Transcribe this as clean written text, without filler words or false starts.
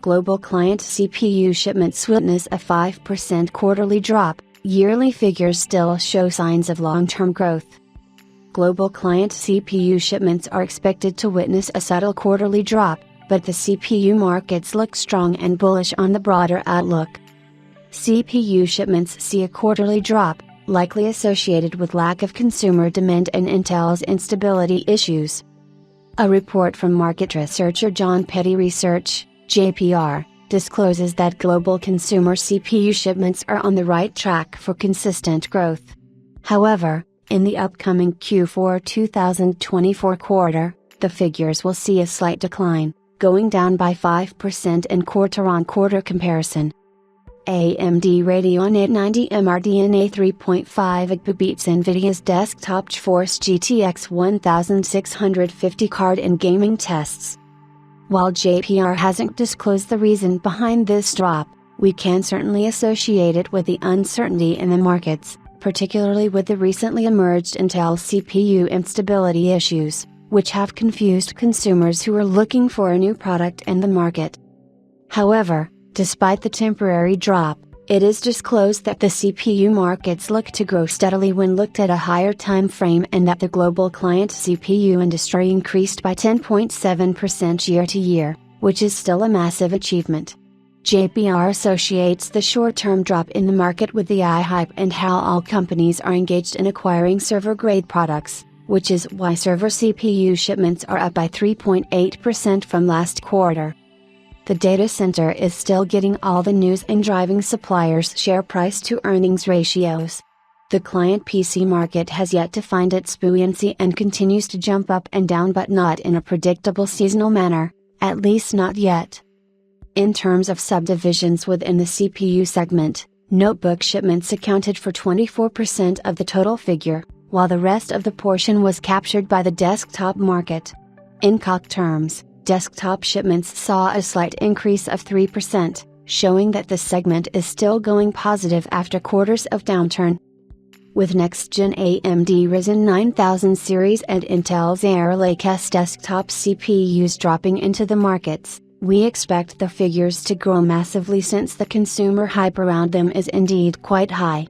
Global client CPU shipments witness a 5% quarterly drop. Yearly figures still show signs of long-term growth. Global client CPU shipments are expected to witness a subtle quarterly drop, but the CPU markets look strong and bullish on the broader outlook. CPU shipments see a quarterly drop, likely associated with lack of consumer demand and Intel's instability issues. A report from market researcher John Petty Research, JPR, discloses that global consumer CPU shipments are on the right track for consistent growth. However, in the upcoming Q4 2024 quarter, the figures will see a slight decline, going down by 5% in quarter-on-quarter comparison. AMD Radeon 890 MRDNA 3.5 GB beats Nvidia's desktop GeForce GTX 1650 card in gaming tests. While JPR hasn't disclosed the reason behind this drop, we can certainly associate it with the uncertainty in the markets, particularly with the recently emerged Intel CPU instability issues, which have confused consumers who are looking for a new product in the market. However, despite the temporary drop, it is disclosed that the CPU markets look to grow steadily when looked at a higher time frame and that the global client CPU industry increased by 10.7% year-to-year, which is still a massive achievement. JPR associates the short-term drop in the market with the AI hype and how all companies are engaged in acquiring server-grade products, which is why server CPU shipments are up by 3.8% from last quarter. The data center is still getting all the news and driving suppliers' share price to earnings ratios. The client PC market has yet to find its buoyancy and continues to jump up and down, but not in a predictable seasonal manner, at least not yet. In terms of subdivisions within the CPU segment, notebook shipments accounted for 24% of the total figure, while the rest of the portion was captured by the desktop market. In COC terms, desktop shipments saw a slight increase of 3%, showing that the segment is still going positive after quarters of downturn. With next-gen AMD Ryzen 9000 series and Intel's Arrow Lake S desktop CPUs dropping into the markets, we expect the figures to grow massively since the consumer hype around them is indeed quite high.